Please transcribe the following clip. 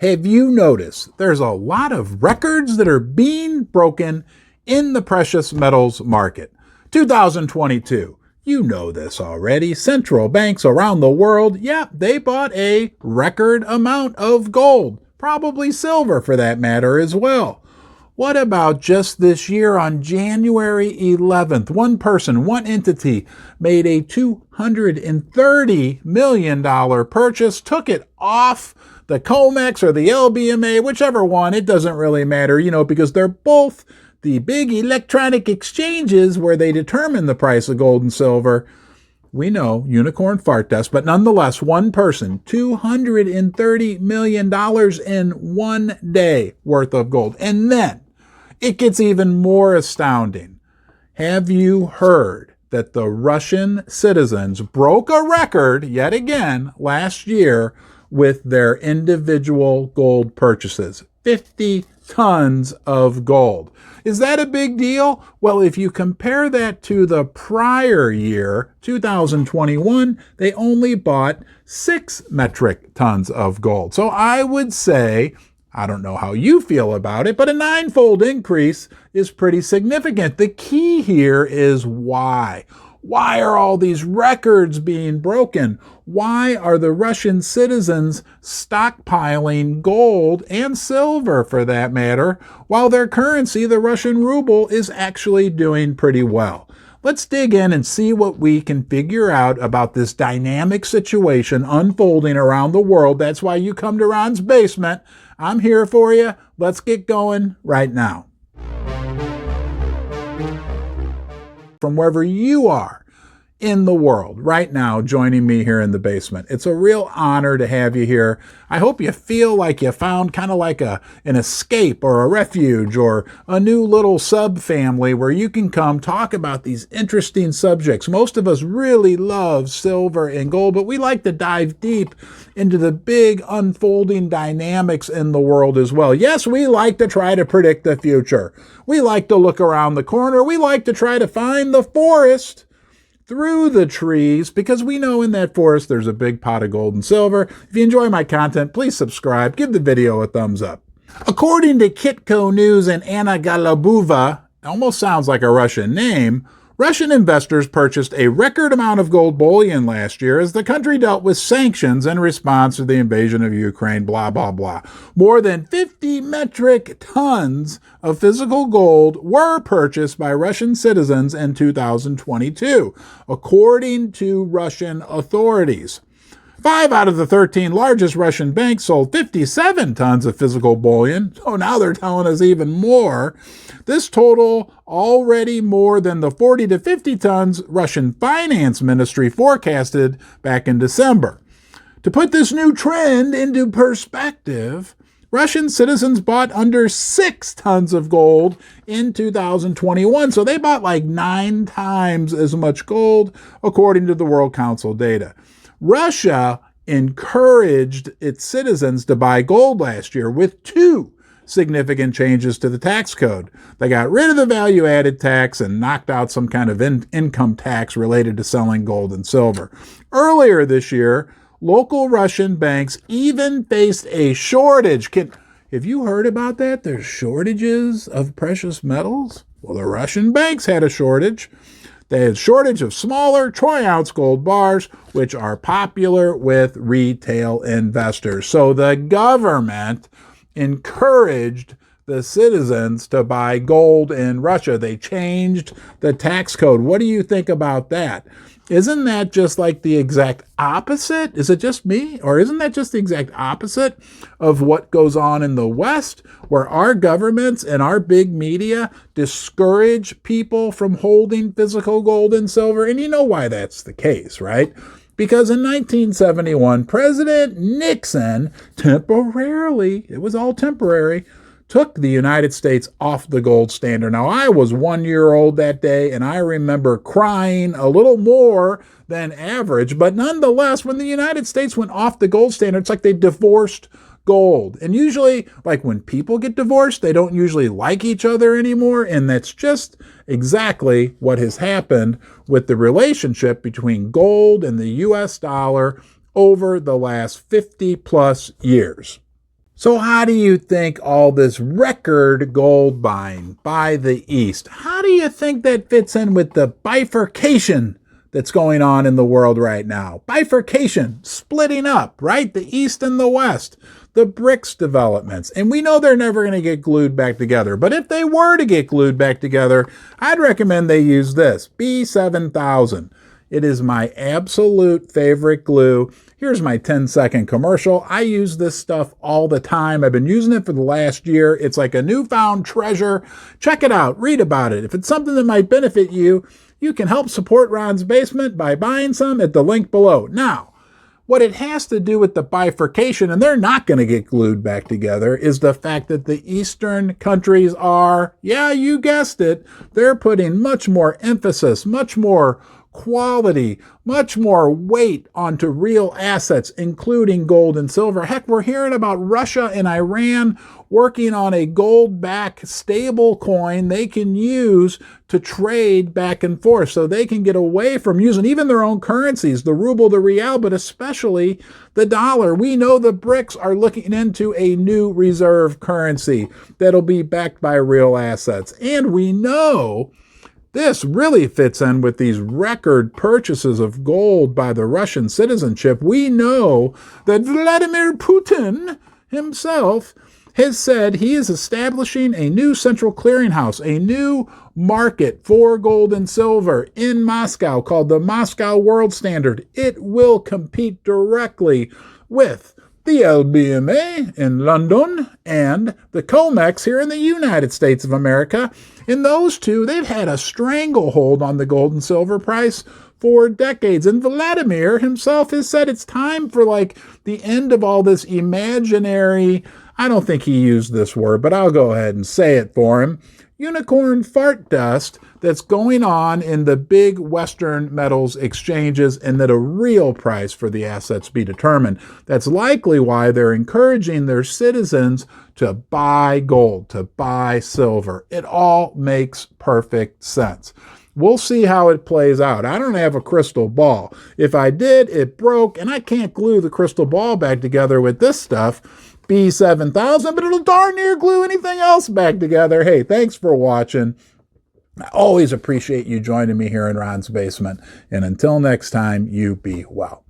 Have you noticed there's a lot of records that are being broken in the precious metals market? 2022, you know this already. Central banks around the world, they bought a record amount of gold, probably silver for that matter as well. What about just this year on January 11th? One person, one entity made a $230 million purchase, took it off the COMEX or the LBMA, whichever one, it doesn't really matter, because they're both the big electronic exchanges where they determine the price of gold and silver. We know, unicorn fart dust, but nonetheless, one person, $230 million in one day worth of gold. And then it gets even more astounding. Have you heard that the Russian citizens broke a record yet again last year with their individual gold purchases? 50 tons of gold. Is that a big deal? Well, if you compare that to the prior year, 2021, they only bought 6 metric tons of gold. So I would say, I don't know how you feel about it, but a 9-fold increase is pretty significant. The key here is why. Why are all these records being broken? Why are the Russian citizens stockpiling gold and silver, for that matter, while their currency, the Russian ruble, is actually doing pretty well? Let's dig in and see what we can figure out about this dynamic situation unfolding around the world. That's why you come to Ron's Basement. I'm here for you. Let's get going right now. From wherever you are in the world right now joining me here in the basement. It's a real honor to have you here. I hope you feel like you found kind of like an escape or a refuge or a new little sub-family where you can come talk about these interesting subjects. Most of us really love silver and gold, but we like to dive deep into the big unfolding dynamics in the world as well. Yes, we like to try to predict the future. We like to look around the corner. We like to try to find the forest through the trees, because we know in that forest there's a big pot of gold and silver. If you enjoy my content, please subscribe, give the video a thumbs up. According to Kitco News and Anna Golubowa, almost sounds like a Russian name, Russian investors purchased a record amount of gold bullion last year as the country dealt with sanctions in response to the invasion of Ukraine, blah, blah, blah. More than 50 metric tons of physical gold were purchased by Russian citizens in 2022, according to Russian authorities. 5 out of the 13 largest Russian banks sold 57 tons of physical bullion, so now they're telling us even more. This total already more than the 40 to 50 tons Russian finance ministry forecasted back in December. To put this new trend into perspective, Russian citizens bought under 6 tons of gold in 2021, so they bought like 9 times as much gold, according to the World Council data. Russia encouraged its citizens to buy gold last year with 2 significant changes to the tax code. They got rid of the value-added tax and knocked out some kind of income tax related to selling gold and silver. Earlier this year, local Russian banks even faced a shortage. Have you heard about that? There's shortages of precious metals? Well, the Russian banks had a shortage. They had a shortage of smaller troy-ounce gold bars, which are popular with retail investors. So the government encouraged the citizens to buy gold in Russia. They changed the tax code. What do you think about that? Isn't that just like the exact opposite? Is it just me? Or isn't that just the exact opposite of what goes on in the West, where our governments and our big media discourage people from holding physical gold and silver? And you know why that's the case, right? Because in 1971, President Nixon temporarily, it was all temporary, took the United States off the gold standard. Now, I was 1 year old that day, and I remember crying a little more than average. But nonetheless, when the United States went off the gold standard, it's like they divorced gold. And usually, like when people get divorced, they don't usually like each other anymore. And that's just exactly what has happened with the relationship between gold and the U.S. dollar over the last 50 plus years. So how do you think all this record gold buying by the East, how do you think that fits in with the bifurcation that's going on in the world right now? Bifurcation, splitting up, right? The East and the West, the BRICS developments. And we know they're never going to get glued back together. But if they were to get glued back together, I'd recommend they use this, B7000. It is my absolute favorite glue. Here's my 10-second commercial. I use this stuff all the time. I've been using it for the last year. It's like a newfound treasure. Check it out. Read about it. If it's something that might benefit you, you can help support Ron's Basement by buying some at the link below. Now, what it has to do with the bifurcation, and they're not going to get glued back together, is the fact that the Eastern countries are, yeah, you guessed it, they're putting much more emphasis, much more quality, much more weight onto real assets, including gold and silver. Heck, we're hearing about Russia and Iran working on a gold-backed stable coin they can use to trade back and forth, so they can get away from using even their own currencies, the ruble, the real, but especially the dollar. We know the BRICS are looking into a new reserve currency that'll be backed by real assets. And we know this really fits in with these record purchases of gold by the Russian citizenship. We know that Vladimir Putin himself has said he is establishing a new central clearinghouse, a new market for gold and silver in Moscow called the Moscow World Standard. It will compete directly with the LBMA in London and the COMEX here in the United States of America. In those two, they've had a stranglehold on the gold and silver price for decades. And Vladimir himself has said it's time for the end of all this imaginary, I don't think he used this word, but I'll go ahead and say it for him, unicorn fart dust that's going on in the big Western metals exchanges, and that a real price for the assets be determined. That's likely why they're encouraging their citizens to buy gold, to buy silver. It all makes perfect sense. We'll see how it plays out. I don't have a crystal ball. If I did, it broke, and I can't glue the crystal ball back together with this stuff, B7000, but it'll darn near glue anything else back together. Hey, thanks for watching. I always appreciate you joining me here in Ron's Basement. And until next time, you be well.